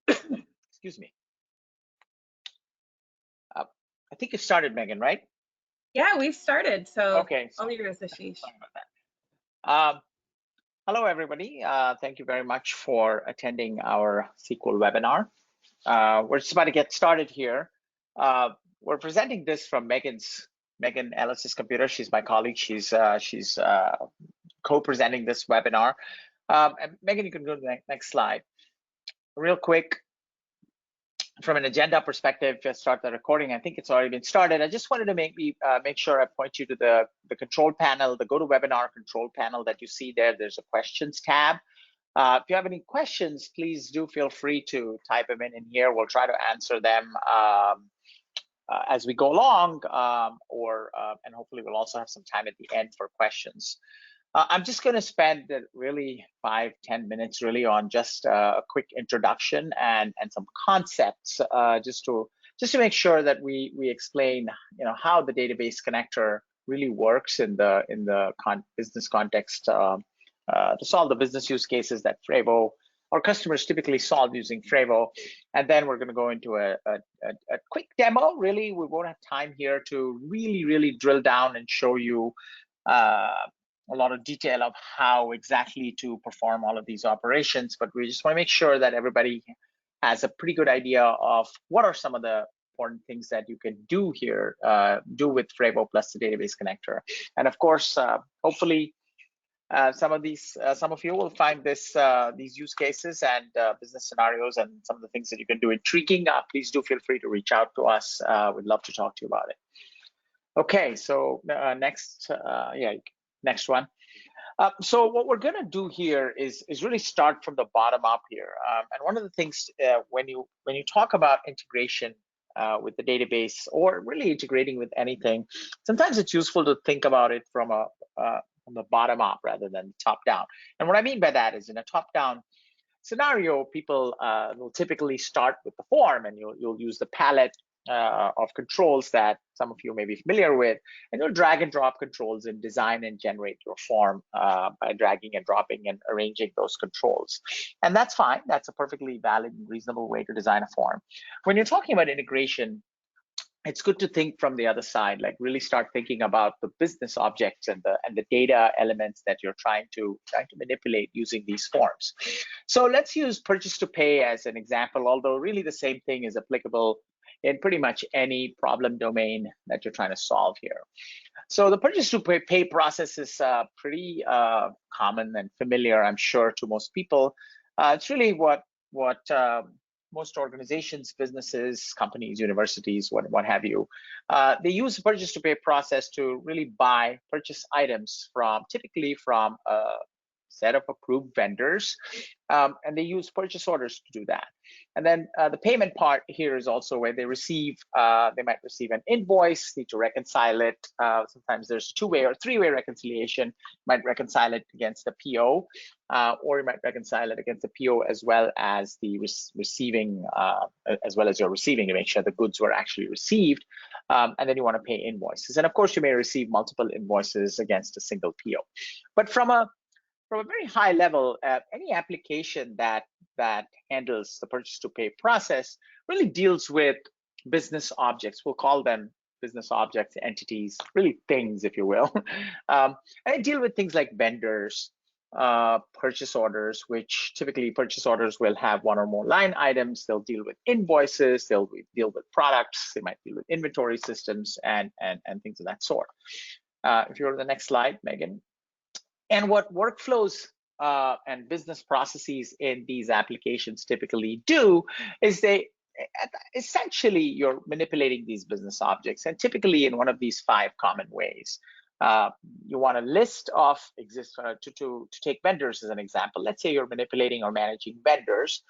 Excuse me. I think you started, Megan, right? Yeah, we've started. So Okay. all yours, Ashish. Sorry about that. Hello, everybody. Thank you very much for attending our SQL webinar. We're just about to get started here. We're presenting this from Megan Ellis's computer. She's my colleague. She's co-presenting this webinar. And Megan, you can go to the next slide. Real quick, from an agenda perspective, just start the recording. I think it's already been started. I just wanted to make sure I point you to the control panel, the GoToWebinar control panel that you see there. There's a questions tab. If you have any questions, please do feel free to type them in here. We'll try to answer them as we go along, and hopefully we'll also have some time at the end for questions. I'm just going to spend really 5-10 minutes really on just a quick introduction and some concepts, just to make sure that we explain how the database connector really works in the business context, to solve the business use cases that frevvo our customers typically solve using frevvo. And then we're going to go into a quick demo. Really, we won't have time here to really drill down and show you a lot of detail of how exactly to perform all of these operations, but we just want to make sure that everybody has a pretty good idea of what are some of the important things that you can do here, do with frevvo plus the database connector. And of course, hopefully, some of you will find these use cases and business scenarios and some of the things that you can do intriguing. Please do feel free to reach out to us. We'd love to talk to you about it. Okay, so next one. So what we're going to do here is really start from the bottom up here. And one of the things when you talk about integration with the database, or really integrating with anything, sometimes it's useful to think about it from the bottom up rather than top down. And what I mean by that is, in a top down scenario, people will typically start with the form, and you'll use the palette of controls that some of you may be familiar with, and you'll drag and drop controls and design and generate your form by dragging and dropping and arranging those controls. And that's fine. That's a perfectly valid and reasonable way to design a form. When you're talking about integration, it's good to think from the other side, like really start thinking about the business objects and the data elements that you're trying to manipulate using these forms. So let's use purchase to pay as an example, although really the same thing is applicable in pretty much any problem domain that you're trying to solve here. So the purchase to pay process is pretty common and familiar, I'm sure, to most people. It's really what most organizations, businesses, companies, universities, what have you, they use the purchase to pay process to really purchase items typically from a set of approved vendors, and they use purchase orders to do that. And then the payment part here is also where they might receive an invoice, need to reconcile it. Sometimes there's a 2-way or 3-way reconciliation. You might reconcile it against the PO, or you might reconcile it against the PO as well as the receiving, as well as your receiving, to make sure the goods were actually received. And then you want to pay invoices. And of course, you may receive multiple invoices against a single PO. But from a very high level, any application that handles the purchase to pay process really deals with business objects. We'll call them business objects, entities, really things, if you will. And they deal with things like vendors, purchase orders, which typically purchase orders will have one or more line items. They'll deal with invoices, they'll deal with products, they might deal with inventory systems and things of that sort. If you go to the next slide, Megan. And what workflows and business processes in these applications typically do is essentially you're manipulating these business objects, and typically in one of these 5 common ways. You want a list of to take vendors as an example. Let's say you're manipulating or managing vendors.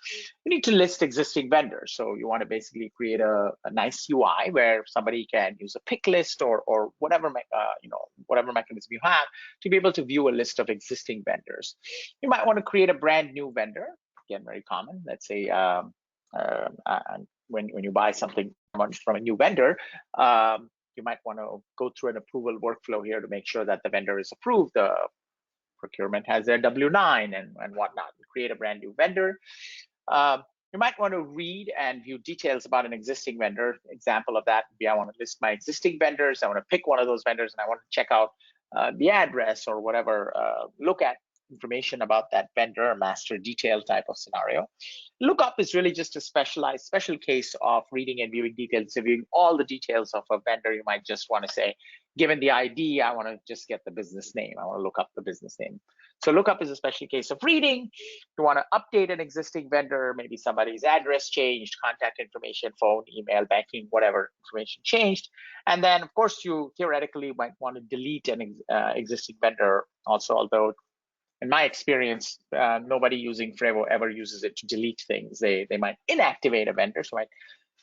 You need to list existing vendors. So you want to basically create a nice UI where somebody can use a pick list or whatever whatever mechanism you have to be able to view a list of existing vendors. You might want to create a brand new vendor. Again, very common. Let's say when you buy something from a new vendor, you might want to go through an approval workflow here to make sure that the vendor is approved. The procurement has their W-9 and whatnot. You create a brand new vendor. You might want to read and view details about an existing vendor. Example of that would be I want to list my existing vendors. I want to pick one of those vendors and I want to check out the address or whatever, look at information about that vendor, master detail type of scenario. Lookup is really just a special case of reading and viewing details. So viewing all the details of a vendor, you might just want to say, given the ID, I want to just get the business name. I want to look up the business name. So lookup is a special case of reading. You want to update an existing vendor, maybe somebody's address changed, contact information, phone, email, banking, whatever information changed. And then, of course, you theoretically might want to delete an existing vendor also, although in my experience, nobody using frevvo ever uses it to delete things. They might inactivate a vendor, so might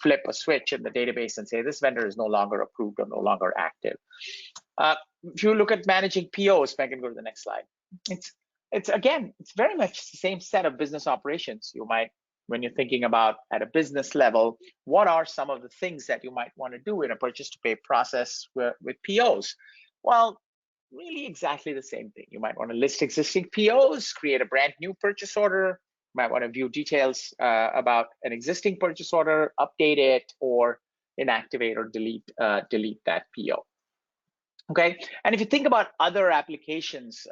flip a switch in the database and say this vendor is no longer approved or no longer active. If you look at managing POs, Megan, go to the next slide. It's again, it's very much the same set of business operations. You might, when you're thinking about at a business level, what are some of the things that you might want to do in a purchase to pay process with POs? Well, really exactly the same thing. You might want to list existing POs, create a brand new purchase order. You might want to view details about an existing purchase order, update it, or inactivate or delete that PO. Okay, and if you think about other applications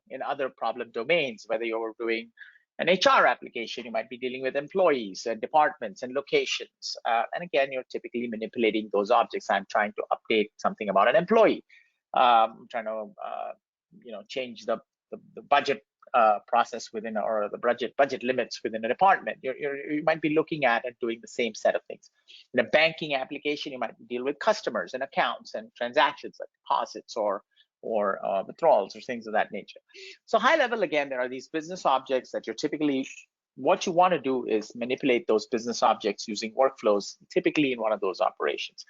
in other problem domains, whether you're doing an HR application, you might be dealing with employees and departments and locations. And again, you're typically manipulating those objects. I'm trying to update something about an employee. I'm trying to change the budget process within, or the budget limits within a department. You might be looking at and doing the same set of things. In a banking application, you might deal with customers and accounts and transactions like deposits or withdrawals or things of that nature. So high level, again, there are these business objects that you're typically, what you want to do is manipulate those business objects using workflows, typically in one of those operations.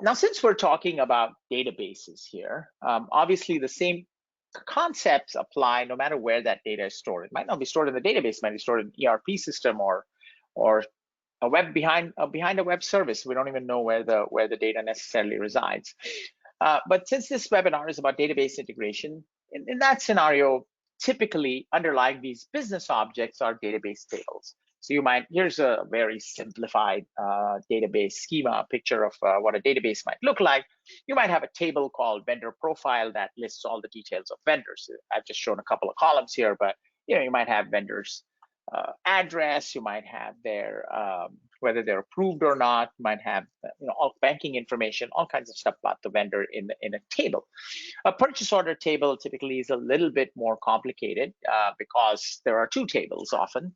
Now, since we're talking about databases here, obviously the same concepts apply no matter where that data is stored. It might not be stored in the database, it might be stored in an ERP system or a web behind a web service. We don't even know where the data necessarily resides. But since this webinar is about database integration, in that scenario, typically underlying these business objects are database tables. So you might, here's a very simplified database schema, picture of what a database might look like. You might have a table called vendor profile that lists all the details of vendors. I've just shown a couple of columns here, but you might have vendors address, you might have their whether they're approved or not, you might have all banking information, all kinds of stuff about the vendor in a table. A purchase order table typically is a little bit more complicated because there are two tables often.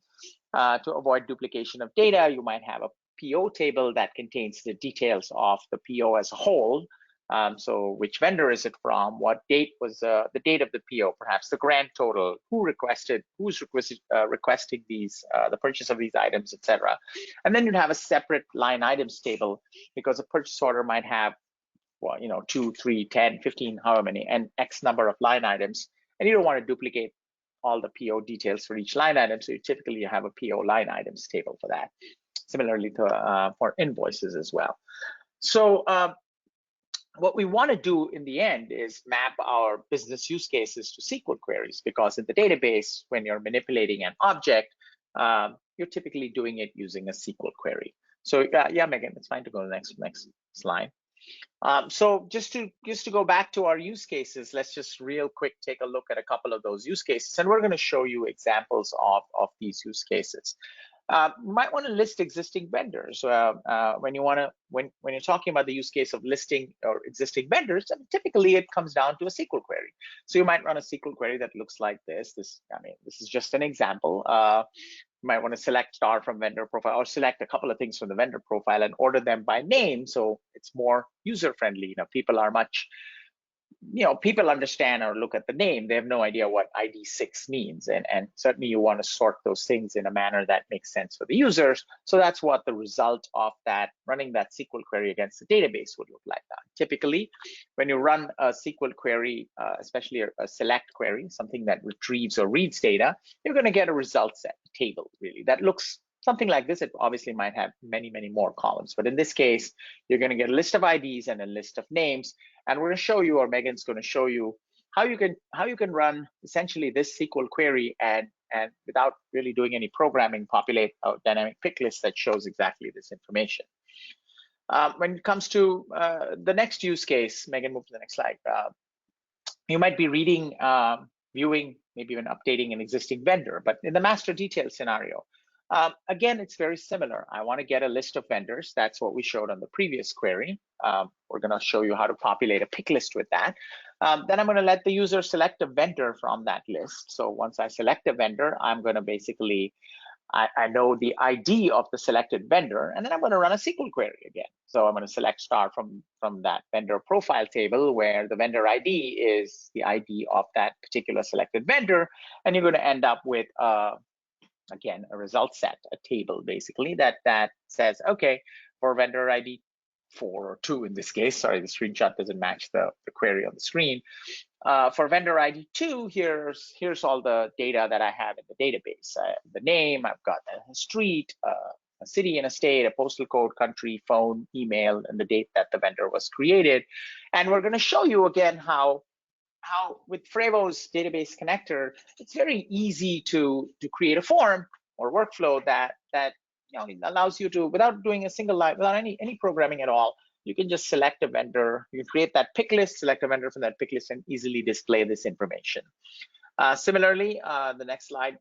To avoid duplication of data, you might have a PO table that contains the details of the PO as a whole. So which vendor is it from? What date was the date of the PO? Perhaps the grand total, who's requesting these, the purchase of these items, etc. And then you'd have a separate line items table because a purchase order might have, 2, 3, 10, 15, however many, and X number of line items. And you don't want to duplicate all the PO details for each line item. So you typically have a PO line items table for that. Similarly to for invoices as well. So what we want to do in the end is map our business use cases to SQL queries, because in the database, when you're manipulating an object, you're typically doing it using a SQL query. So yeah, Megan, it's fine to go to the next slide. So just to go back to our use cases, let's just real quick take a look at a couple of those use cases, and we're going to show you examples of these use cases. You might want to list existing vendors when you're talking about the use case of listing or existing vendors. Typically, it comes down to a SQL query. So you might run a SQL query that looks like this. This is just an example. You might want to select star from vendor profile, or select a couple of things from the vendor profile and order them by name, so it's more user friendly. People are much, people understand or look at the name, they have no idea what ID 6 means, and certainly you want to sort those things in a manner that makes sense for the users. So that's what the result of that, running that SQL query against the database would look like. Typically, when you run a SQL query, especially a select query, something that retrieves or reads data, you're going to get a result set table, really, that looks something like this. It obviously might have many more columns, but in this case, you're going to get a list of IDs and a list of names. And we're going to show you, or Megan's going to show you, how you can run essentially this SQL query and and without really doing any programming, populate a dynamic pick list that shows exactly this information. When it comes to the next use case, Megan, move to the next slide. You might be reading, viewing, maybe even updating an existing vendor, but in the master detail scenario, again, it's very similar. I want to get a list of vendors. That's what we showed on the previous query. We're going to show you how to populate a pick list with that. Then I'm going to let the user select a vendor from that list. So once I select a vendor, I'm going to basically, I know the ID of the selected vendor, and then I'm going to run a SQL query again. So I'm going to select star from that vendor profile table where the vendor ID is the ID of that particular selected vendor, and you're going to end up with again, a result set, a table basically that says, okay, for vendor ID 4 or 2 in this case, sorry, the screenshot doesn't match the query on the screen. For vendor ID 2, here's all the data that I have in the database. The name, I've got a street, a city and a state, a postal code, country, phone, email, and the date that the vendor was created. And we're going to show you again how with frevvo's database connector, it's very easy to create a form or workflow that allows you to, without doing a single line, without any programming at all, you can just select a vendor, you can create that pick list, select a vendor from that pick list, and easily display this information. Similarly, the next slide,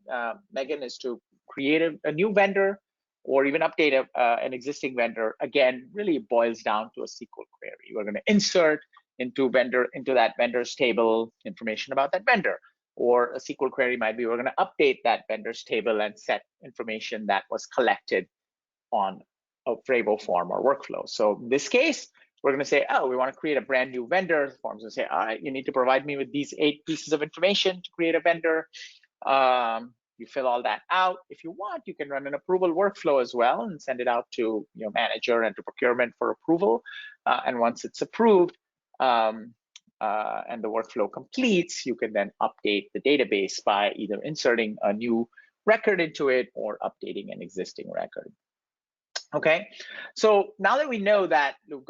Megan, is to create a new vendor or even update an existing vendor. Again, really boils down to a SQL query. We're going to insert into that vendor's table information about that vendor. Or a SQL query might be, we're going to update that vendor's table and set information that was collected on a frevvo form or workflow. So in this case, we're going to say, oh, we want to create a brand new vendor. The form's going to say, all right, you need to provide me with these 8 pieces of information to create a vendor. You fill all that out. If you want, you can run an approval workflow as well and send it out to your manager and to procurement for approval. And once it's approved, and the workflow completes, you can then update the database by either inserting a new record into it or updating an existing record. Okay, so now that we know that you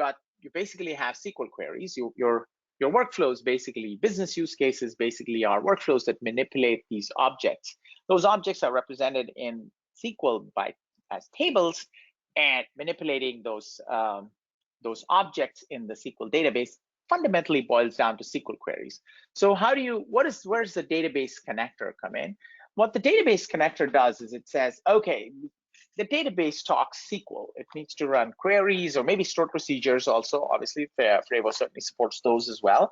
basically have SQL queries, your workflows, basically business use cases, basically are workflows that manipulate these objects. Those objects are represented in SQL as tables, and manipulating those objects in the SQL database fundamentally boils down to SQL queries. So where's the database connector come in? What the database connector does is it says, okay, the database talks SQL. It needs to run queries or maybe stored procedures also. Obviously, frevvo certainly supports those as well.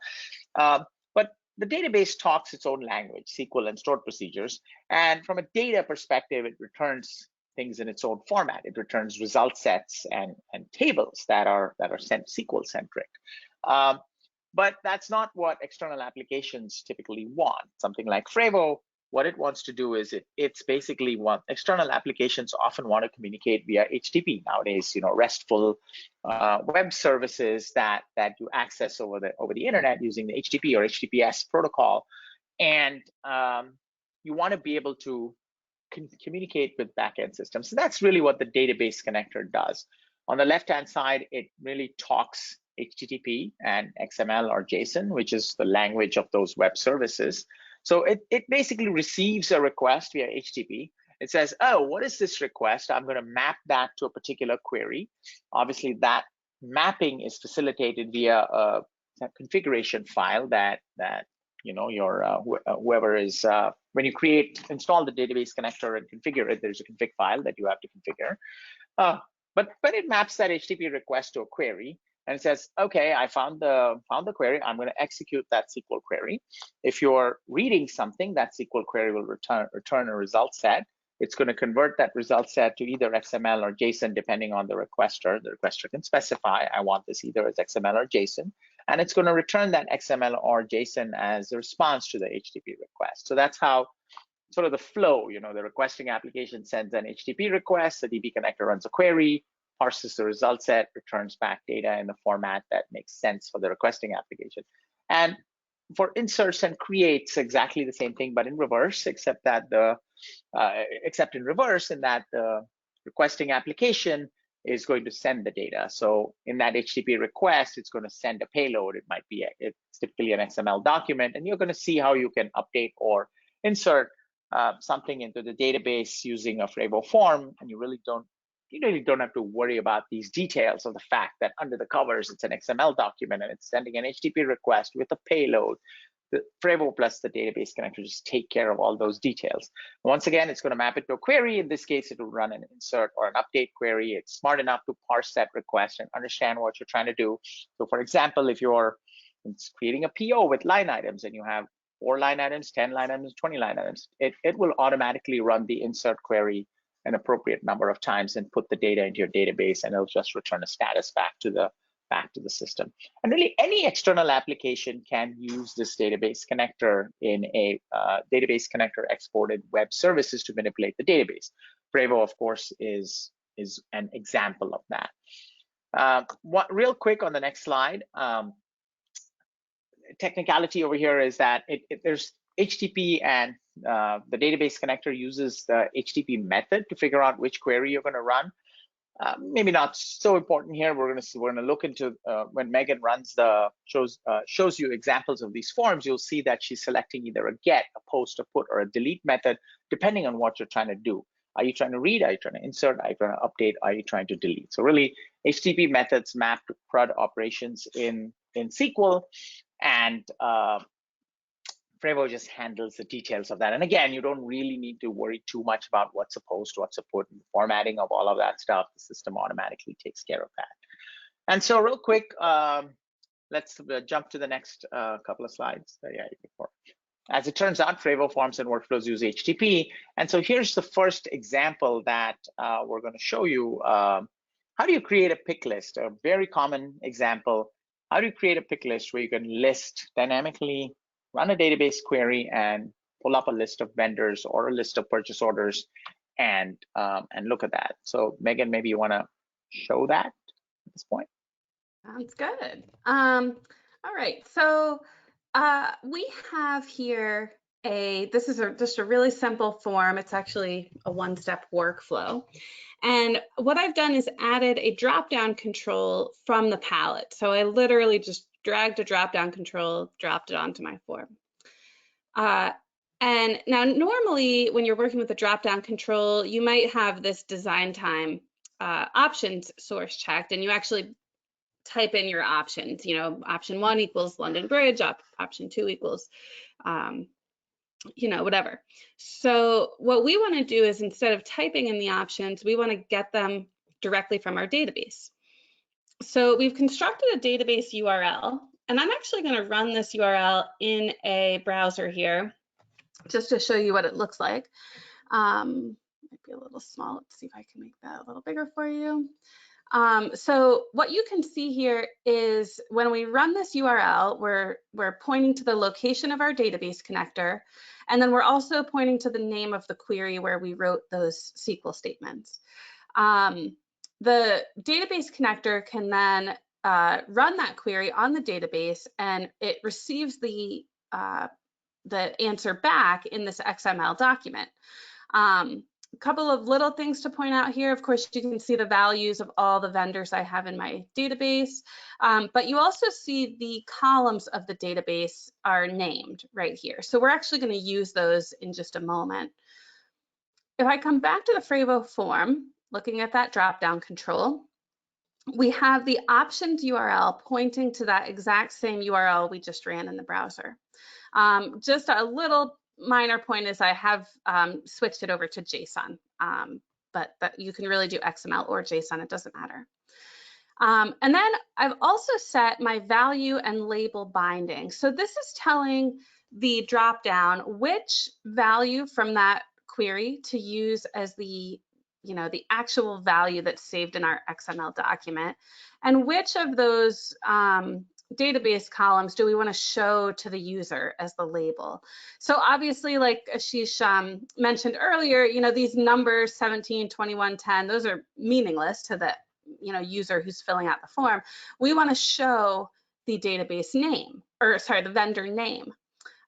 But the database talks its own language, SQL and stored procedures. And from a data perspective, it returns things in its own format. It returns result sets and tables that are SQL centric. But that's not what external applications typically want. Something like frevvo, what it wants to do is it's basically external applications often want to communicate via HTTP nowadays. RESTful web services that you access over the internet using the HTTP or HTTPS protocol, and you want to be able to communicate with backend systems. So that's really what the database connector does. On the left-hand side, it really talks HTTP and XML or JSON, which is the language of those web services. So it basically receives a request via HTTP. It says, oh, what is this request? I'm going to map that to a particular query. Obviously, that mapping is facilitated via a configuration file that whoever is, when you install the database connector and configure it, there's a config file that you have to configure. But when it maps that HTTP request to a query, and it says, okay, I found the query, I'm going to execute that SQL query. If you're reading something, that SQL query will return a result set. It's going to convert that result set to either XML or JSON, depending on the requester. The requester can specify, I want this either as XML or JSON, and it's going to return that XML or JSON as a response to the HTTP request. So that's how sort of the flow, the requesting application sends an HTTP request, the DB connector runs a query, parses the result set, returns back data in the format that makes sense for the requesting application. And for inserts and creates, exactly the same thing, but in reverse, except in reverse, in that the requesting application is going to send the data. So in that HTTP request, it's going to send a payload. It's typically an XML document, and you're going to see how you can update or insert something into the database using a frevvo form, and you really don't have to worry about these details of the fact that under the covers it's an XML document and it's sending an HTTP request with a payload. The frevvo plus the database connector just take care of all those details. Once again, it's going to map it to a query. In this case, it will run an insert or an update query. It's smart enough to parse that request and understand what you're trying to do. So for example, if you're creating a PO with line items and you have 4 line items, 10 line items, 20 line items, it will automatically run the insert query an appropriate number of times and put the data into your database, and it'll just return a status back to the system. And really, any external application can use this database connector in a database connector exported web services to manipulate the database. frevvo, of course, is an example of that. Real quick on the next slide, technicality over here is that there's HTTP, and the database connector uses the HTTP method to figure out which query you're going to run. Maybe not so important here. We're going to look into when Megan runs shows you examples of these forms. You'll see that she's selecting either a get, a post, a put, or a delete method, depending on what you're trying to do. Are you trying to read? Are you trying to insert? Are you trying to update? Are you trying to delete? So really, HTTP methods map to CRUD operations in SQL, and frevvo just handles the details of that. And again, you don't really need to worry too much about what's a post, what's a put, and the formatting of all of that stuff. The system automatically takes care of that. And so real quick, let's jump to the next couple of slides. As it turns out, frevvo forms and workflows use HTTP. And so here's the first example that we're going to show you. How do you create a pick list? A very common example. How do you create a pick list where you can list dynamically, run a database query, and pull up a list of vendors or a list of purchase orders and look at that? So Megan, maybe you want to show that at this point. Sounds good. All right, so we have here this is just a really simple form. It's actually a one-step workflow. And what I've done is added a drop-down control from the palette. So I literally just dragged a drop-down control, dropped it onto my form. And now normally when you're working with a drop-down control, you might have this design time options source checked, and you actually type in your options. You know, option 1 equals London Bridge, option 2 equals you know, whatever. So what we want to do is, instead of typing in the options, we want to get them directly from our database. So we've constructed a database URL, and I'm actually going to run this URL in a browser here just to show you what it looks like. Might be a little small. Let's see if I can make that a little bigger for you. So what you can see here is when we run this URL, we're pointing to the location of our database connector, and then we're also pointing to the name of the query where we wrote those SQL statements. The database connector can then run that query on the database, and it receives the answer back in this XML document. A couple of little things to point out here. Of course, you can see the values of all the vendors I have in my database, but you also see the columns of the database are named right here. So we're actually going to use those in just a moment. If I come back to the frevvo form, looking at that drop-down control, we have the options URL pointing to that exact same URL we just ran in the browser. Just a little minor point is I have switched it over to JSON, but you can really do XML or JSON, it doesn't matter. And then I've also set my value and label binding. So this is telling the dropdown which value from that query to use as the actual value that's saved in our XML document, and which of those database columns do we want to show to the user as the label. So obviously, like Ashish mentioned earlier, these numbers 17, 21, 10, those are meaningless to the user who's filling out the form. We want to show the database name, or sorry, the vendor name,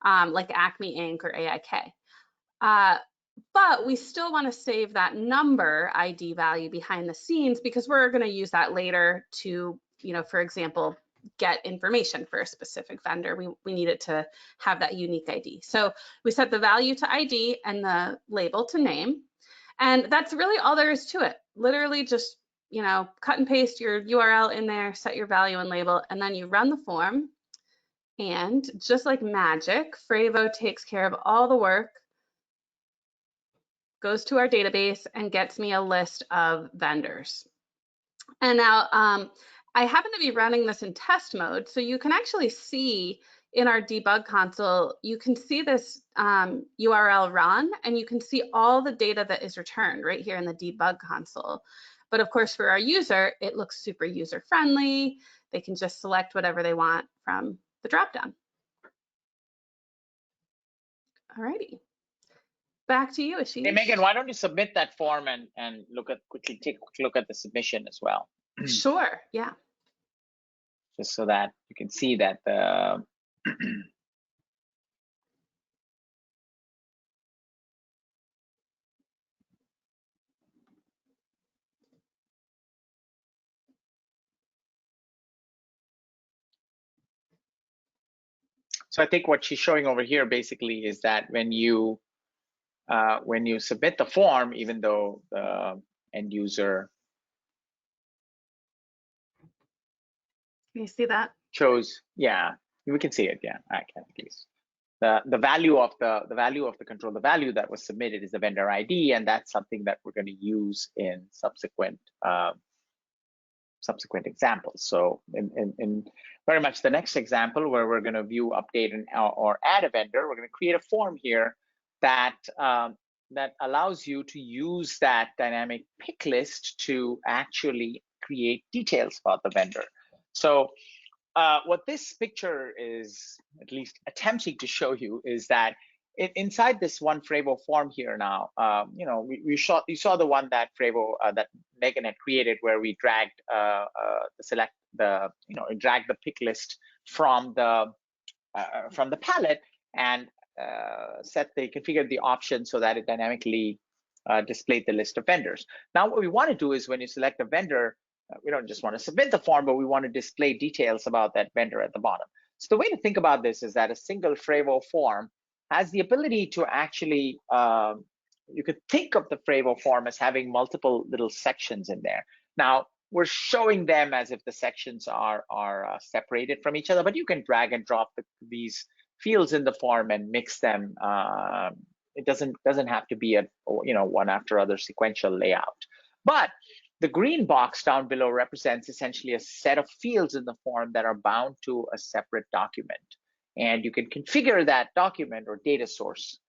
like Acme Inc. or AIK. But we still want to save that number ID value behind the scenes, because we're going to use that later to, for example, get information for a specific vendor. We need it to have that unique ID. So we set the value to ID and the label to name. And that's really all there is to it. Literally just, cut and paste your URL in there, set your value and label, and then you run the form. And just like magic, frevvo takes care of all the work, goes to our database, and gets me a list of vendors. And now I happen to be running this in test mode, so you can actually see in our debug console, you can see this URL run, and you can see all the data that is returned right here in the debug console. But of course, for our user, it looks super user-friendly. They can just select whatever they want from the dropdown. All righty. Back to you, Ashish. Hey, Megan, why don't you submit that form and quickly take a quick look at the submission as well? Sure, yeah. Just so that you can see that the So I think what she's showing over here basically is that when you submit the form, even though the end user Can you see that? chose, yeah, we can see it. Yeah, I can at least. The value of the control, the value that was submitted is the vendor ID, and that's something that we're going to use in subsequent examples. So in very much the next example where we're going to view, update, or add a vendor, we're going to create a form here that that allows you to use that dynamic pick list to actually create details about the vendor. So what this picture is at least attempting to show you is that inside this one frevvo form here now, you saw the one that frevvo that Megan had created, where we dragged dragged the pick list from the palette and configured the option so that it dynamically displayed the list of vendors. Now, what we want to do is when you select a vendor, we don't just want to submit the form, but we want to display details about that vendor at the bottom. So the way to think about this is that a single frevvo form has the ability to actually, you could think of the frevvo form as having multiple little sections in there. Now, we're showing them as if the sections are separated from each other, but you can drag and drop these fields in the form and mix them. It doesn't have to be a one after other sequential layout. But the green box down below represents essentially a set of fields in the form that are bound to a separate document. And you can configure that document or data source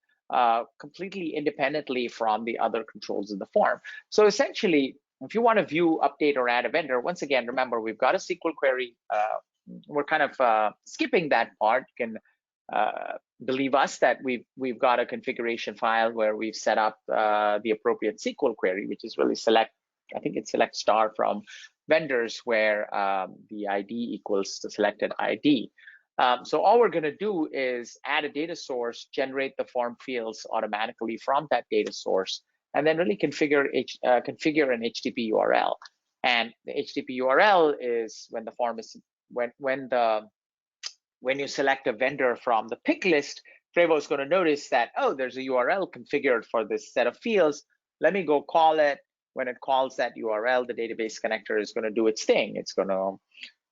completely independently from the other controls in the form. So essentially, if you want to view, update, or add a vendor, once again, remember, we've got a SQL query. We're kind of skipping that part. You can believe us that we've got a configuration file where we've set up the appropriate SQL query, which is really select star from vendors where the ID equals the selected ID. So all we're going to do is add a data source, generate the form fields automatically from that data source, and then really configure an HTTP URL. And the HTTP URL is when the form is when you select a vendor from the pick list, frevvo is going to notice that, oh, there's a URL configured for this set of fields. Let me go call it. When it calls that URL, the database connector is going to do its thing. It's going to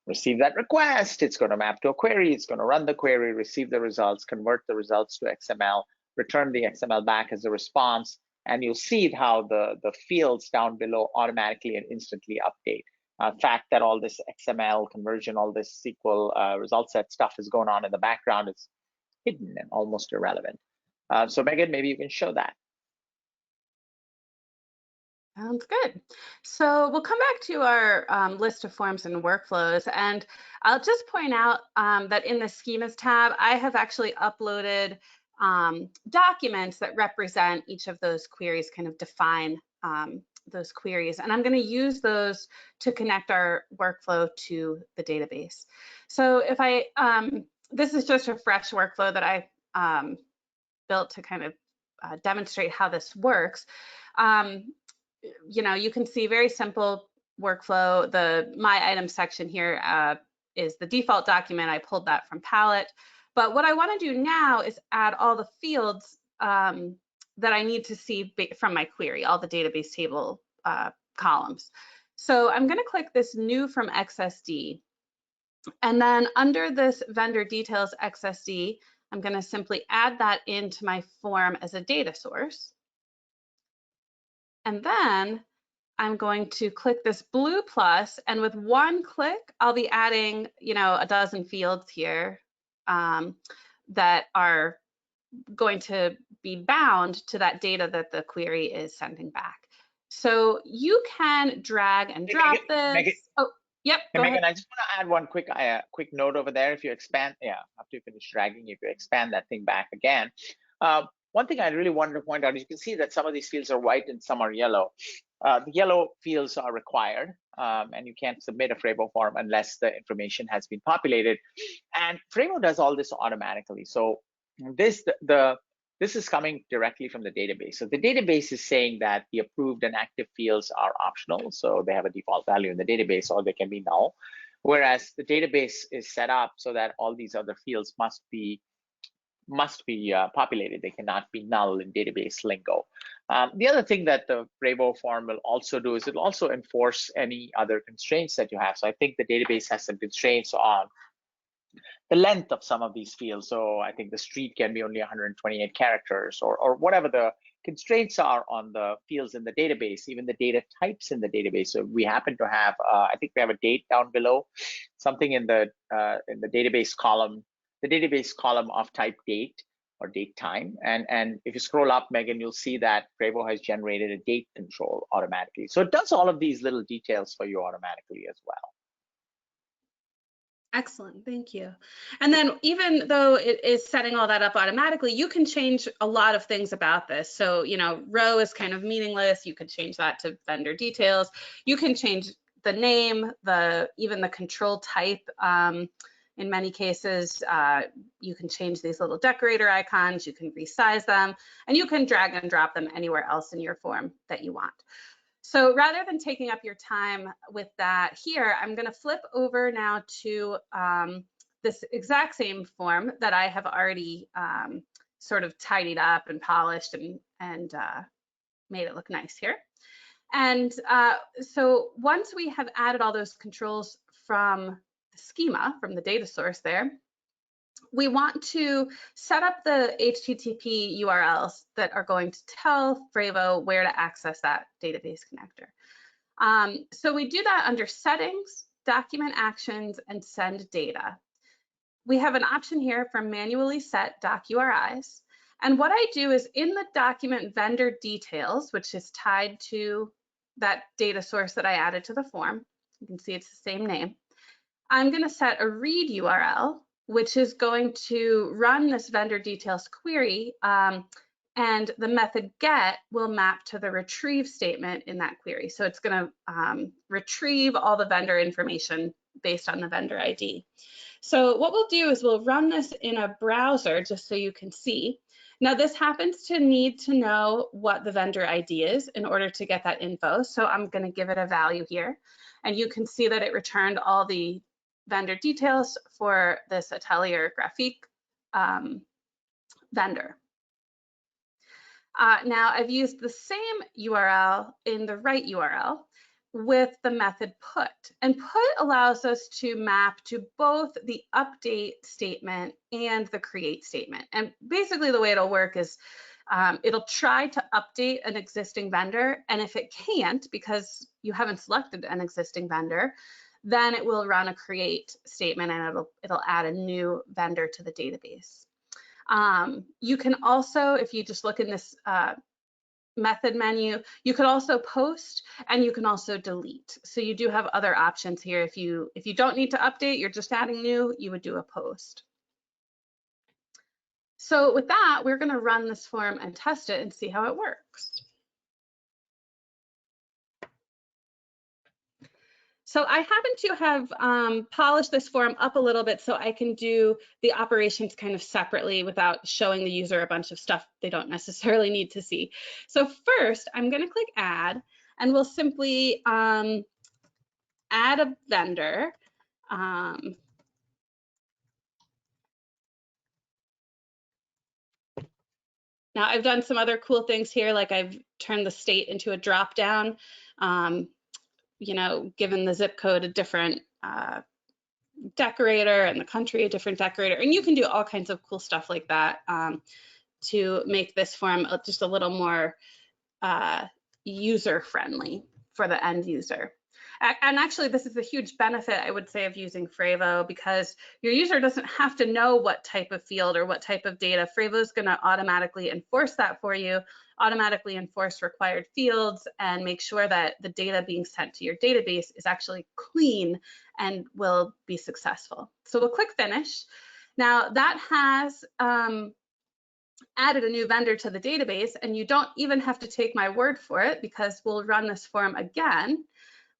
receive that request. It's going to map to a query. It's going to run the query, receive the results, convert the results to XML, return the XML back as a response. And you'll see how the fields down below automatically and instantly update. The fact that all this XML conversion, all this SQL result set stuff is going on in the background is hidden and almost irrelevant. So Megan, maybe you can show that. Sounds good. So we'll come back to our list of forms and workflows, and I'll just point out that in the schemas tab, I have actually uploaded documents that represent each of those queries, kind of define those queries, and I'm going to use those to connect our workflow to the database. So if I, this is just a fresh workflow that I built to kind of demonstrate how this works. You can see very simple workflow. The My Item section here is the default document. I pulled that from palette. But what I want to do now is add all the fields that I need to see from my query, all the database table columns. So I'm going to click this new from XSD. And then under this vendor details XSD, I'm going to simply add that into my form as a data source. And then I'm going to click this blue plus, and with one click, I'll be adding, a dozen fields here that are going to be bound to that data that the query is sending back. So you can drag and drop this. Megan, oh, yep. Go Megan, ahead. I just want to add one quick note over there. If you expand, after you finish dragging, if you expand that thing back again, one thing I really wanted to point out is you can see that some of these fields are white and some are yellow. The yellow fields are required, and you can't submit a frevvo form unless the information has been populated. And frevvo does all this automatically. So this is coming directly from the database. So the database is saying that the approved and active fields are optional, so they have a default value in the database, or they can be null. Whereas the database is set up so that all these other fields must be populated. They cannot be null in database lingo. The other thing that the frevvo form will also do is it'll also enforce any other constraints that you have. So I think the database has some constraints on the length of some of these fields. So I think the street can be only 128 characters, or whatever the constraints are on the fields in the database, even the data types in the database. So we happen to have, I think we have a date down below, something in the database column, the database column of type date or date time. And if you scroll up, Megan, you'll see that frevvo has generated a date control automatically. So it does all of these little details for you automatically as well. Excellent, thank you. And then even though it is setting all that up automatically, you can change a lot of things about this. So, row is kind of meaningless. You could change that to vendor details. You can change the name, even the control type. In many cases, you can change these little decorator icons. You can resize them, and you can drag and drop them anywhere else in your form that you want. So rather than taking up your time with that here, I'm going to flip over now to this exact same form that I have already sort of tidied up and polished and made it look nice here. And so once we have added all those controls from the schema, from the data source there, we want to set up the HTTP URLs that are going to tell frevvo where to access that database connector. So we do that under Settings, Document Actions, and Send Data. We have an option here for manually set doc URIs. And what I do is in the document vendor details, which is tied to that data source that I added to the form, you can see it's the same name, I'm going to set a read URL, which is going to run this vendor details query, and the method get will map to the retrieve statement in that query. So it's going to retrieve all the vendor information based on the vendor ID. So what we'll do is we'll run this in a browser just so you can see. Now this happens to need to know what the vendor ID is in order to get that info. So I'm going to give it a value here, and you can see that it returned all the vendor details for this Atelier Graphique vendor. Now I've used the same URL in the right URL with the method put. And put allows us to map to both the update statement and the create statement. And basically the way it'll work is it'll try to update an existing vendor. And if it can't, because you haven't selected an existing vendor, then it will run a create statement and it'll add a new vendor to the database. You can also, if you just look in this method menu, you could also post and you can also delete. So you do have other options here. If you don't need to update, you're just adding new, you would do a post. So with that, we're going to run this form and test it and see how it works. So I happen to have polished this form up a little bit so I can do the operations kind of separately without showing the user a bunch of stuff they don't necessarily need to see. So first, I'm going to click Add, and we'll simply add a vendor. Now I've done some other cool things here, like I've turned the state into a drop down, you know, given the zip code a different decorator and the country a different decorator. And you can do all kinds of cool stuff like that to make this form just a little more user friendly for the end user. And actually, this is a huge benefit, I would say, of using Frevvo, because your user doesn't have to know what type of field or what type of data. Frevvo is going to automatically enforce that for you, automatically enforce required fields, and make sure that the data being sent to your database is actually clean and will be successful. So we'll click Finish. Now that has added a new vendor to the database, and you don't even have to take my word for it, because we'll run this form again.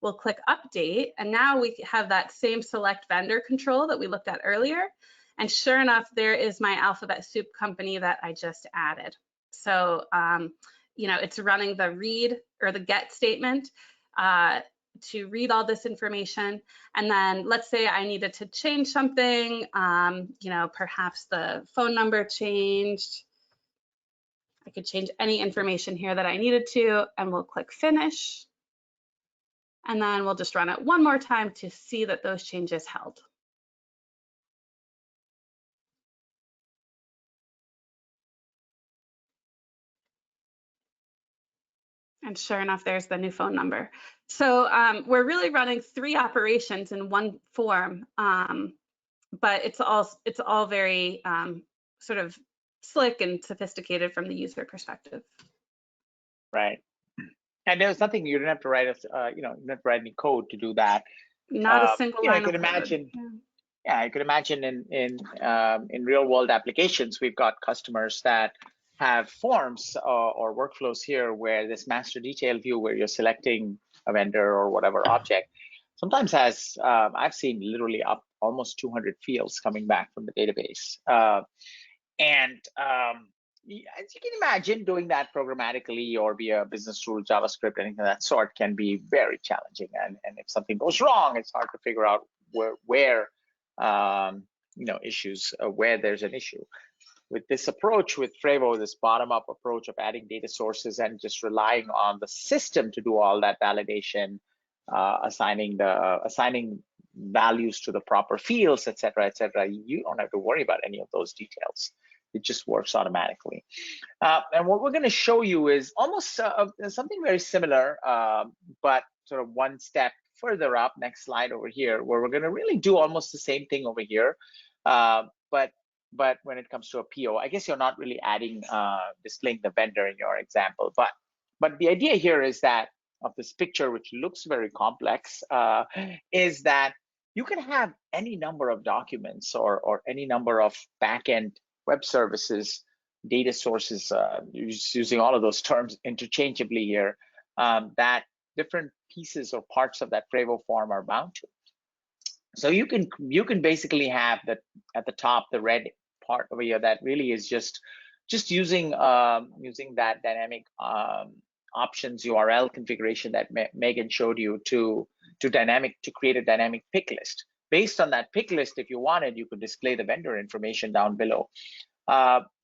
We'll click Update, and now we have that same select vendor control that we looked at earlier. And sure enough, there is my alphabet soup company that I just added. So, you know, it's running the read or the get statement to read all this information. And then let's say I needed to change something, you know, perhaps the phone number changed. I could change any information here that I needed to, and we'll click Finish. And then we'll just run it one more time to see that those changes held. And sure enough, there's the new phone number. So we're really running 3 operations in one form, but it's all very sort of slick and sophisticated from the user perspective. Right. And there's nothing, you don't have to write you know, you don't have to write any code to do that. Not a single line of imagine, code. Yeah, I could imagine in real world applications, we've got customers that have forms or workflows here where this master detail view, where you're selecting a vendor or whatever object, sometimes has, I've seen literally up almost 200 fields coming back from the database. As you can imagine, doing that programmatically or via business rule, JavaScript, anything of that sort can be very challenging. And if something goes wrong, it's hard to figure out where you know, issues, where there's an issue. With this approach, with Frevvo, this bottom-up approach of adding data sources and just relying on the system to do all that validation, assigning values to the proper fields, et cetera, you don't have to worry about any of those details. It just works automatically. And what we're going to show you is almost something very similar, but sort of one step further up. Next slide over here, where we're going to really do almost the same thing over here. But when it comes to a PO, I guess you're not really adding, displaying the vendor in your example. But the idea here is that of this picture, which looks very complex, is that you can have any number of documents or any number of backend web services, data sources, using all of those terms interchangeably here, that different pieces or parts of that Frevvo form are bound to. So you can basically have that at the top, the red part over here, that really is just using that dynamic options URL configuration that Megan showed you to create a dynamic pick list. Based on that pick list, if you wanted, you could display the vendor information down below.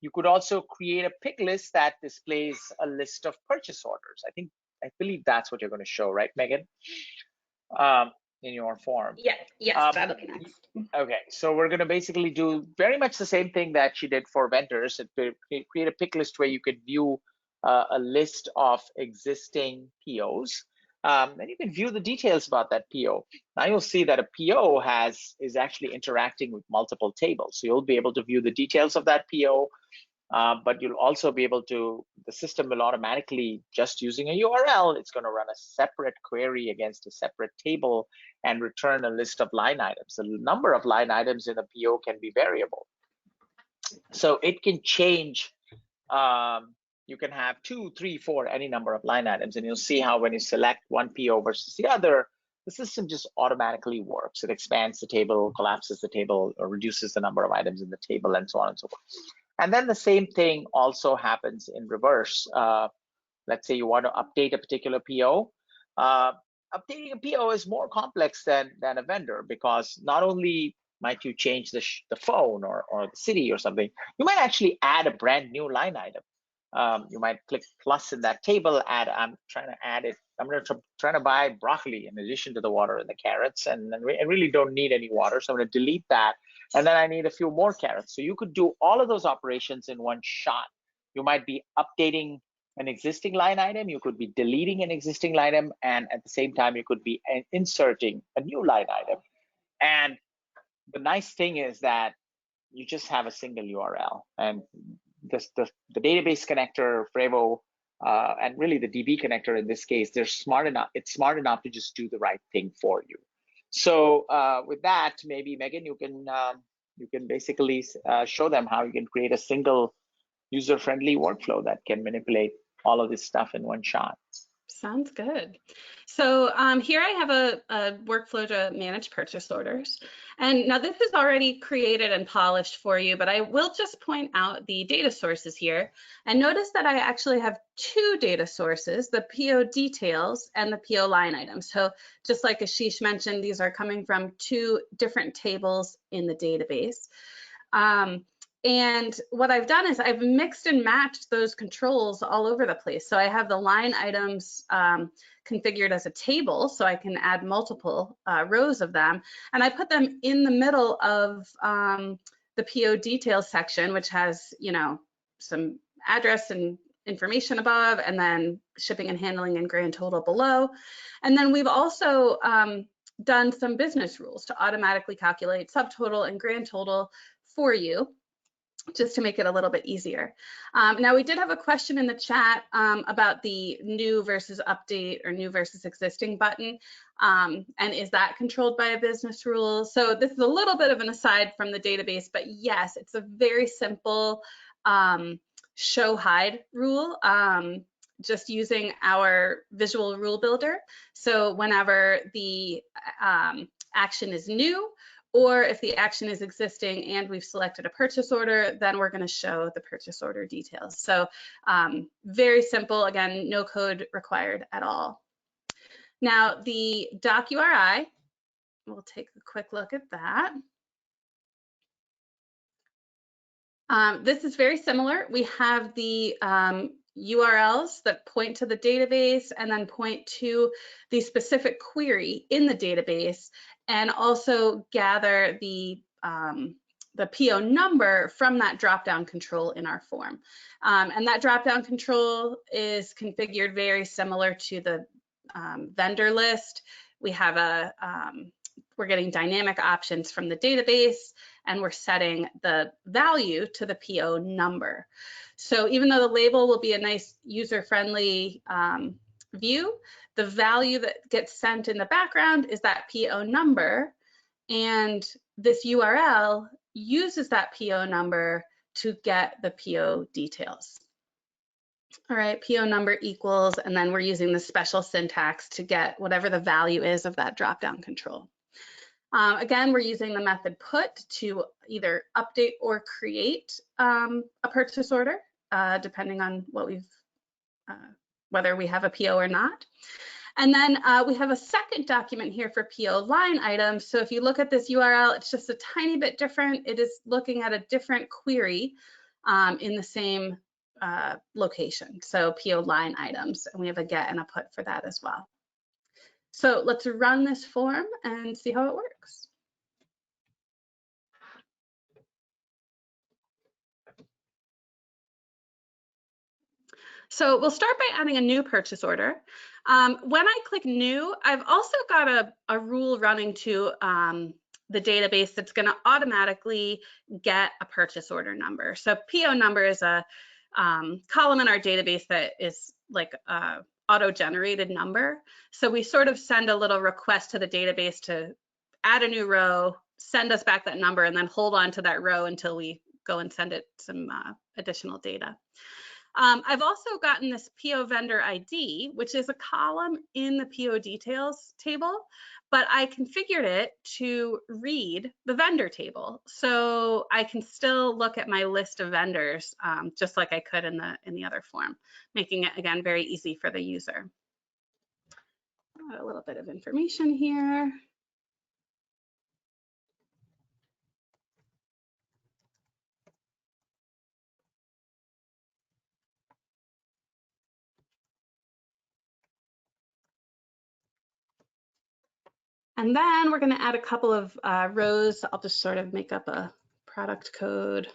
You could also create a pick list that displays a list of purchase orders. I believe that's what you're going to show, right, Megan? In your form. Yeah, yes, that'll be next. Okay, so we're going to basically do very much the same thing that she did for vendors. Create a pick list where you could view a list of existing POs. And you can view the details about that PO. Now you'll see that a PO is actually interacting with multiple tables. So you'll be able to view the details of that PO, but you'll also be able to, the system will automatically, just using a URL, it's going to run a separate query against a separate table and return a list of line items. The number of line items in a PO can be variable. So it can change. You can have 2, 3, 4, any number of line items, and you'll see how when you select one PO versus the other, the system just automatically works. It expands the table, collapses the table, or reduces the number of items in the table, and so on and so forth. And then the same thing also happens in reverse. Let's say you want to update a particular PO. updating a PO is more complex than a vendor, because not only might you change the phone or the city or something, you might actually add a brand new line item. You might click plus in that table, I'm trying to add it. I'm trying to buy broccoli in addition to the water and the carrots, and I really don't need any water, so I'm going to delete that. And then I need a few more carrots. So you could do all of those operations in one shot. You might be updating an existing line item, you could be deleting an existing line item, and at the same time, you could be inserting a new line item. And the nice thing is that you just have a single URL, and the database connector, frevvo, and really the DB connector in this case, it's smart enough to just do the right thing for you. So with that, maybe Megan, you can basically show them how you can create a single user-friendly workflow that can manipulate all of this stuff in one shot. Sounds good. So here I have a workflow to manage purchase orders. And now this is already created and polished for you, but I will just point out the data sources here. And notice that I actually have two data sources, the PO details and the PO line item. So just like Ashish mentioned, these are coming from two different tables in the database. And what I've done is I've mixed and matched those controls all over the place. So I have the line items configured as a table, so I can add multiple rows of them. And I put them in the middle of the PO details section, which has, you know, some address and information above, and then shipping and handling and grand total below. And then we've also done some business rules to automatically calculate subtotal and grand total for you, just to make it a little bit easier. Now, we did have a question in the chat about the new versus update or new versus existing button, and is that controlled by a business rule? So this is a little bit of an aside from the database, but yes, it's a very simple show hide rule, just using our visual rule builder. So whenever the action is new, or if the action is existing and we've selected a purchase order, then we're going to show the purchase order details. So very simple, again, no code required at all. Now the doc URI, we'll take a quick look at that. This is very similar. We have the URLs that point to the database and then point to the specific query in the database, and also gather the PO number from that drop-down control in our form. And that drop-down control is configured very similar to the vendor list. We have we're getting dynamic options from the database, and we're setting the value to the PO number. So even though the label will be a nice user-friendly view, the value that gets sent in the background is that PO number, and this URL uses that PO number to get the PO details. All right, PO number equals, and then we're using the special syntax to get whatever the value is of that drop-down control. Again, we're using the method put to either update or create a purchase order, depending on what we've, whether we have a PO or not. And then we have a second document here for PO line items. So if you look at this URL, it's just a tiny bit different. It is looking at a different query in the same location. So PO line items, and we have a get and a put for that as well. So let's run this form and see how it works. So we'll start by adding a new purchase order. When I click new, I've also got a rule running to the database that's going to automatically get a purchase order number. So PO number is a column in our database that is like auto-generated number. So we sort of send a little request to the database to add a new row, send us back that number, and then hold on to that row until we go and send it some additional data. I've also gotten this PO vendor ID, which is a column in the PO details table, but I configured it to read the vendor table. So I can still look at my list of vendors just like I could in the other form, making it, again, very easy for the user. Add a little bit of information here. And then we're going to add a couple of rows. I'll just sort of make up a product code.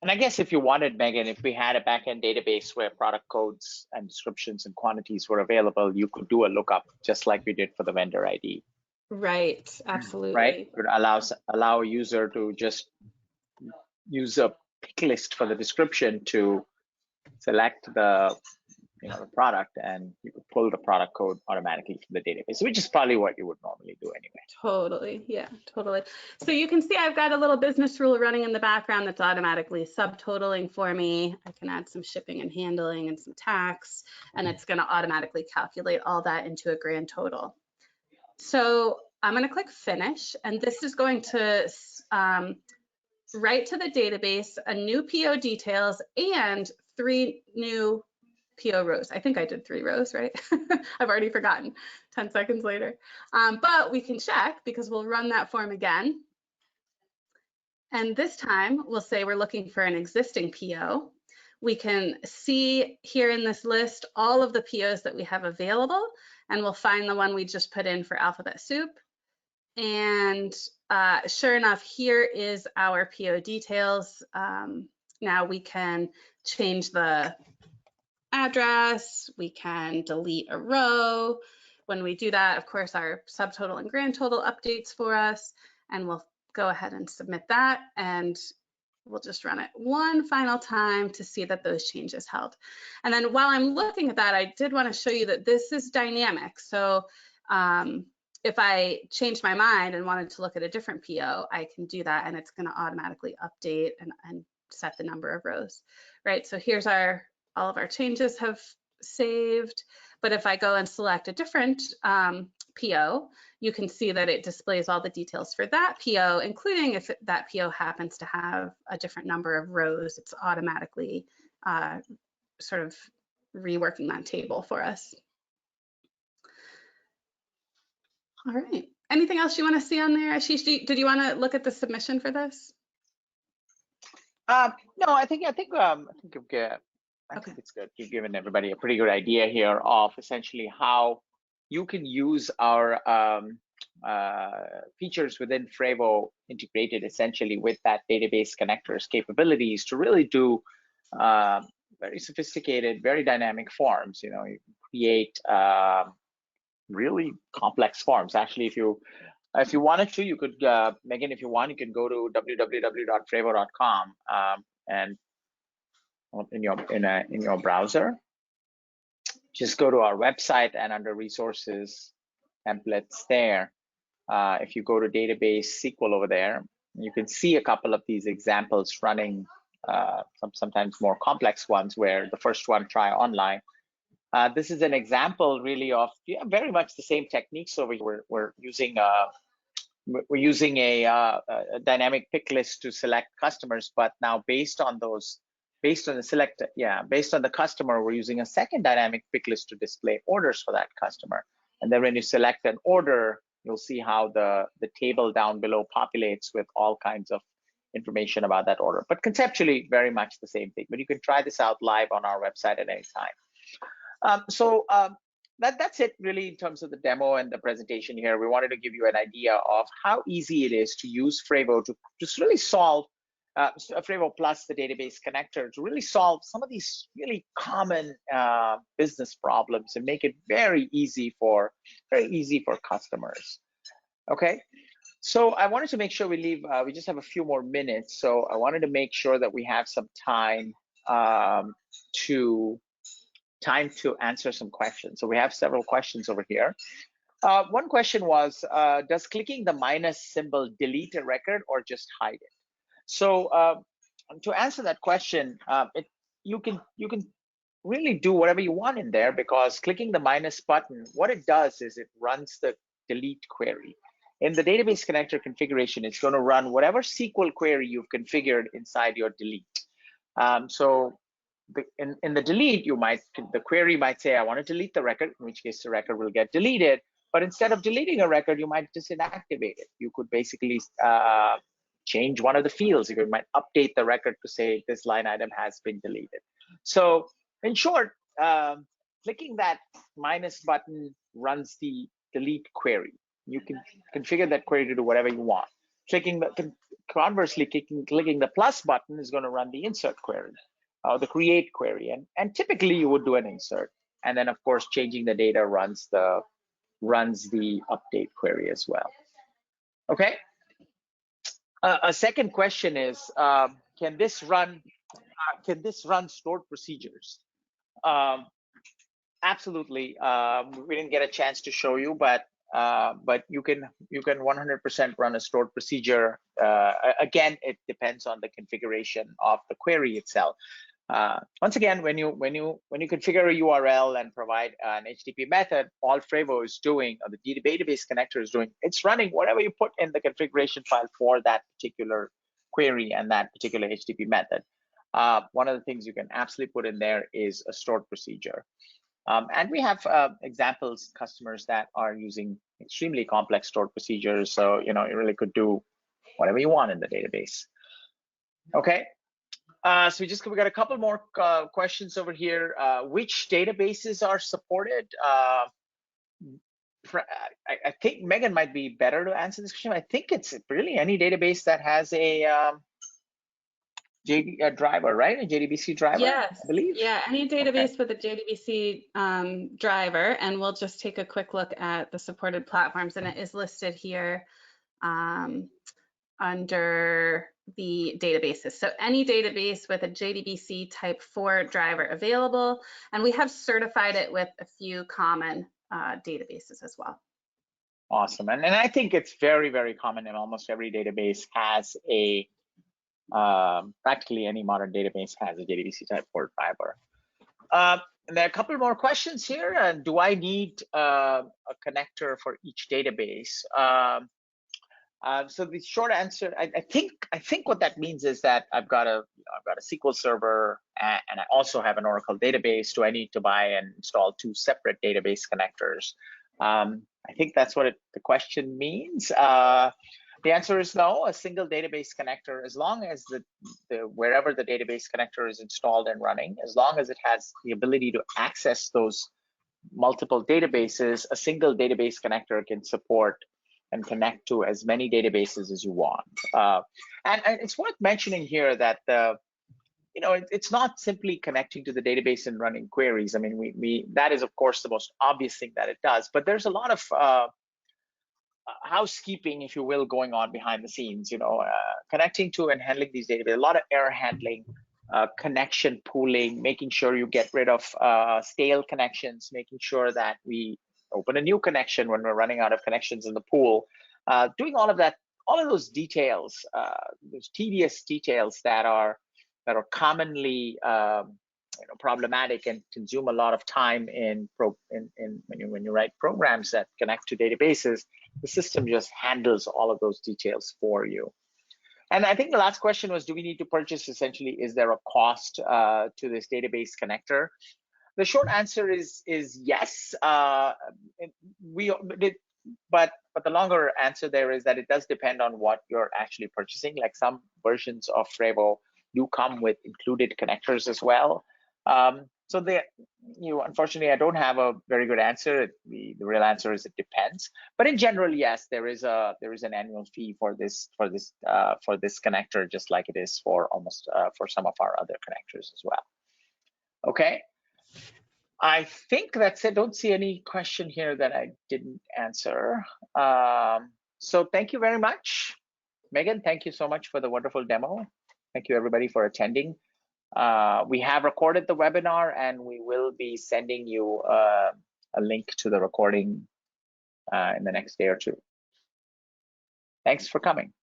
And I guess if you wanted, Megan, if we had a backend database where product codes and descriptions and quantities were available, you could do a lookup just like we did for the vendor ID. Right, absolutely. Right, it would allow a user to just use a pick list for the description to select the the product, and you could pull the product code automatically from the database, which is probably what you would normally do anyway. Totally, yeah, totally. So you can see I've got a little business rule running in the background that's automatically subtotaling for me. I can add some shipping and handling and some tax, and it's going to automatically calculate all that into a grand total. So I'm going to click finish, and this is going to write to the database a new PO details and 3 new PO rows. I think I did 3 rows, right? I've already forgotten 10 seconds later. But we can check because we'll run that form again. And this time we'll say we're looking for an existing PO. We can see here in this list all of the POs that we have available, and we'll find the one we just put in for Alphabet Soup. And sure enough, here is our PO details. Now we can change the address, we can delete a row. When we do that, of course, our subtotal and grand total updates for us, and we'll go ahead and submit that, and we'll just run it one final time to see that those changes held. And then while I'm looking at that, I did want to show you that this is dynamic. So if I changed my mind and wanted to look at a different PO, I can do that, and it's going to automatically update and set the number of rows, right? So here's all of our changes have saved. But if I go and select a different PO, you can see that it displays all the details for that PO, including if that PO happens to have a different number of rows, it's automatically sort of reworking that table for us. All right. Anything else you want to see on there, Ashish? Did you want to look at the submission for this? No, I think it's good. You've given everybody a pretty good idea here of essentially how you can use our features within frevvo integrated essentially with that database connectors capabilities to really do very sophisticated, very dynamic forms. You can create really complex forms. Actually, if you wanted to, you could, Megan, if you want, you can go to www.frevvo.com and in your browser, just go to our website, and under resources templates there, if you go to database SQL over there, you can see a couple of these examples running, sometimes more complex ones, where the first one, try online. This is an example really of very much the same techniques over here. We're using a dynamic pick list to select customers, but now based on the customer, we're using a second dynamic pick list to display orders for that customer. And then when you select an order, you'll see how the table down below populates with all kinds of information about that order. But conceptually, very much the same thing. But you can try this out live on our website at any time. That's it really in terms of the demo and the presentation here. We wanted to give you an idea of how easy it is to use frevvo to just really solve frevvo plus the database connector to really solve some of these really common business problems and make it very easy for customers. Okay, so I wanted to make sure we leave. We just have a few more minutes, so I wanted to make sure that we have some time to answer some questions. So we have several questions over here. One question was, does clicking the minus symbol delete a record or just hide it? So to answer that question, you can really do whatever you want in there, because clicking the minus button, what it does is it runs the delete query. In the database connector configuration, it's going to run whatever SQL query you've configured inside your delete. So in the delete, the query might say, I want to delete the record, in which case the record will get deleted. But instead of deleting a record, you might just inactivate it. You could basically change one of the fields. You might update the record to say this line item has been deleted. So in short, clicking that minus button runs the delete query. You can configure that query to do whatever you want. Conversely, clicking the plus button is going to run the insert query, or the create query, and typically you would do an insert, and then of course changing the data runs the update query as well. Okay. A second question is, can this run stored procedures? Absolutely. We didn't get a chance to show you, but you can 100% run a stored procedure. Again, it depends on the configuration of the query itself. Once again, when you configure a URL and provide an HTTP method, all frevvo is doing, or the database connector is doing, it's running whatever you put in the configuration file for that particular query and that particular HTTP method. One of the things you can absolutely put in there is a stored procedure. And we have examples, customers that are using extremely complex stored procedures. So, you really could do whatever you want in the database. Okay. So we got a couple more questions over here. Which databases are supported? I think Megan might be better to answer this question. I think it's really any database that has a driver, right? A JDBC driver, yes, I believe. Yeah, any database with a JDBC driver, and we'll just take a quick look at the supported platforms, and it is listed here under the databases. So any database with a JDBC type 4 driver available, and we have certified it with a few common databases as well. Awesome, and I think it's very, very common in almost every database has a, practically any modern database has a JDBC type 4 driver. And there are a couple more questions here. Do I need a connector for each database? So the short answer, I think what that means is that I've got a SQL server and I also have an Oracle database. Do I need to buy and install 2 separate database connectors? I think that's what the question means. The answer is no. A single database connector, as long as wherever the database connector is installed and running, as long as it has the ability to access those multiple databases, a single database connector can support and connect to as many databases as you want. And it's worth mentioning here that it's not simply connecting to the database and running queries. I mean, that is of course the most obvious thing that it does, but there's a lot of housekeeping, if you will, going on behind the scenes. Connecting to and handling these databases, a lot of error handling, connection pooling, making sure you get rid of stale connections, making sure that we open a new connection when we're running out of connections in the pool, doing all of that, all of those details, those tedious details that are commonly problematic and consume a lot of time when you write programs that connect to databases. The system just handles all of those details for you. And I think the last question was, do we need to purchase? Essentially, is there a cost to this database connector? The short answer is yes. But the longer answer there is that it does depend on what you're actually purchasing. Like some versions of frevvo do come with included connectors as well. So unfortunately, I don't have a very good answer. The real answer is it depends. But in general, yes, there is an annual fee for this connector, just like it is for for some of our other connectors as well. Okay. I think that's it. Don't see any question here that I didn't answer. So thank you very much, Megan. Thank you so much for the wonderful demo. Thank you everybody for attending. We have recorded the webinar and we will be sending you a link to the recording in the next day or two. Thanks for coming.